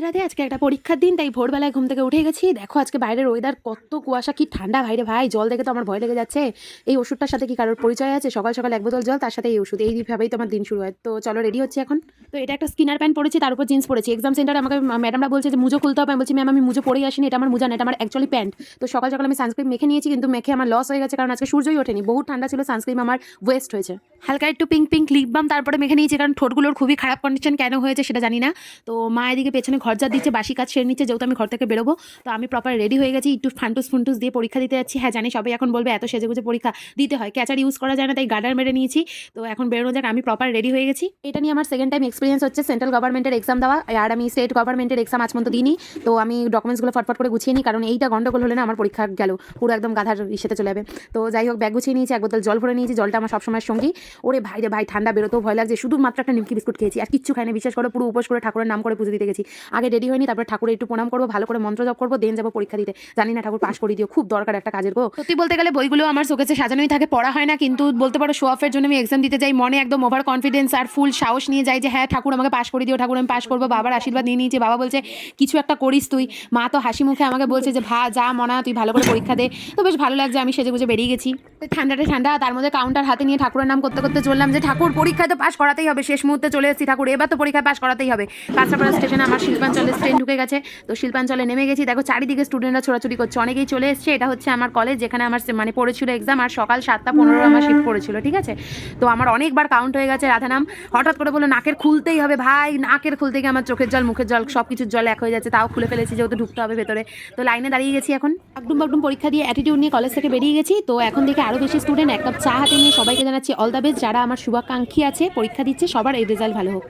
রাতে আজকে একটা পরীক্ষার দিন, তাই ভোরবেলায় ঘুম থেকে উঠে গেছি। দেখো আজকে বাইরের ওয়েদার কত কুয়াশা, কি ঠান্ডা ভাইরে ভাই। জল দেখে তো আমার ভয় লেগে যাচ্ছে। এই ওষুধটার সাথে কি কারোর পরিচয় আছে? সকাল সকাল এক বোতল জল, তার সাথে এই ওষুধ, এইভাবেই তো আমার দিন শুরু হয়। তো চলো রেডি হচ্ছি এখন। তো এটা একটা স্কিনার প্যান্ট পরেছি, তার উপর জিন্স পরেছি। এক্সাম সেন্টারে আমাকে ম্যাডামরা বলছে যে মুজো খুলতে হবে। আমি বলছি ম্যাম আমি মুজো পরেই আসিনি, এটা আমার মুজা না, এটা আমার অ্যাকচুয়ালি প্যান্ট। তো সকাল সকাল আমি সানস্ক্রিন মেখে নিয়েছি, কিন্তু মেখে আমার লস হয়ে গেছে, কারণ আজকে সূর্যই ওঠেনি, বহু ঠান্ডা ছিল, সানস্ক্রিন আমার ওয়েস্ট হয়েছে। হালকা একটু পিঙ্ক পিঙ্ক লিপ বাম তারপরে মেখে নিয়েছি, কারণ ঠোঁটগুলোর খুবই খারাপ কন্ডিশন, কেন হয়েছে সেটা জানি না। তো মা এদিকে পেছনে ঘর যা দিচ্ছে, বাসি কাজ সেরে নিচ্ছে, যেহেতু আমি ঘর থেকে বেরোবো। তো আমি প্রপার রেডি হয়ে গেছি, একটু ফান্টুস দিয়ে পরীক্ষা দিতে যাচ্ছি। হ্যাঁ জানি সবাই এখন বলবে এত সেজেগুজে পরীক্ষা দিতে হয়, ক্যাচার ইউজ করা যায় না, তাই গার্ডার মেরে নিয়েছি। তো এখন বেরোনো যাক, আমি প্রপার রেডি হয়ে গেছি। এটা নিয়ে আমার সেকেন্ড টাইম এক্সপিরিয়েন্স হচ্ছে সেন্ট্রাল গভর্নমেন্টের এক্সাম দেওয়া, আর আমি স্টেট গভর্নমেন্টের এক্সাম আজ পর্যন্ত দিইনি। তো আমি ডকুমেন্টসগুলো ফটফট করে গুছিয়ে নিই, কারণ এইটা গন্ডগোল হলে না আমার পরীক্ষা গেল, পুরো একদম গাধার ইসেতে চলে যাবে। তো যাই হোক, ব্যাগ গুছিয়ে নিয়েছি, এক বোতল জল ভরে নিয়েছি, জলটা আমার সবসময় সঙ্গী। ওরে ভাই রে ভাই, ঠান্ডা বেরোতেও ভয় লাগছে, শুধুমাত্র একটা নিমকি বিস্কুট খেয়েছি, আর কিচ্ছু খাইনি। বিশেষ করে পুরো উপোস করে ঠাকুরের নাম করে পুজো দিতে গেছি। আগে রেডি হয়নি, তারপরে ঠাকুরের একটু প্রণাম করবো, ভালো করে মন্ত্র জপ করবো, দেন যাবো পরীক্ষা দিতে। জানি না ঠাকুর পাশ করে দিও, খুব দরকার একটা কাজের গো। সত্যি বলতে গেলে বইগুলো আমার শোকেসে সাজানোই থাকে, পড়া হয় না, কিন্তু বলতে পারো শো অফের জন্য আমি এক্সাম দিতে যাই, মনে একদম ওভার কনফিডেন্স আর ফুল সাহস নিয়ে যাই যে হ্যাঁ ঠাকুর আমাকে পাশ করে দিও, ঠাকুর আমি পাশ করবো। বাবার আশীর্বাদ নিয়ে নিয়েছি, বাবা বলছে কিছু একটা করিস তুই। মা তো হাসি মুখে আমাকে বলছে যে যা মনা তুই ভালো করে পরীক্ষা দে। তো বেশ ভালো লাগছে, আমি সেজে গুজে বেরিয়ে গেছি। ঠান্ডাটা ঠান্ডা, তার মধ্যে কাউন্টার হাতে নিয়ে ঠাকুরের নাম করতে করতে চললাম যে ঠাকুর পরীক্ষায় তো পাশ করাতেই হবে। শেষ মুহূর্তে চলে এসেছি, ঠাকুর এবার তো পরীক্ষায় পাশ করাতেই হবে। কাঁচরাপাড়া স্টেশনে আমার শিল্পাঞ্চলের ট্রেন ঢুকে গেছে, তো শিল্পাঞ্চলে নেমে গেছি। দেখো চারিদিকে স্টুডেন্টরা ছোড়াছুড়ি করছে, অনেকেই চলে এসছে। এটা হচ্ছে আমার কলেজ, যেখানে আমার মানে পড়েছিল এক্সাম, আর সকাল 7:15 আমার শিফট পড়েছিল, ঠিক আছে। তো আমার অনেকবার কাউন্ট হয়ে গেছে। রাধা নাম হঠাৎ করে বলে নাকের খুলতেই হবে, ভাই নাকের খুলতে গিয়ে আমার চোখের জল মুখের জল সব কিছুর জল এক হয়ে যাচ্ছে, তাও খুলে ফেলেছি, যেহেতু ঢুকতে হবে ভেতরে। তো লাইনে দাঁড়িয়ে গেছি এখন, একদম একদম পরীক্ষা দিয়ে অ্যাটিটিউড নিয়ে কলেজ থেকে বেরিয়ে গেছি। তো এখন থেকে আরও বেশি স্টুডেন্ট এক কাপ চা হাতে নিয়ে সবাইকে জানাচ্ছি অল দ্য বেস্ট। যারা আমার শুভাকাঙ্ক্ষী আছে পরীক্ষা দিচ্ছে, সবার এই রেজাল্ট ভালো হোক।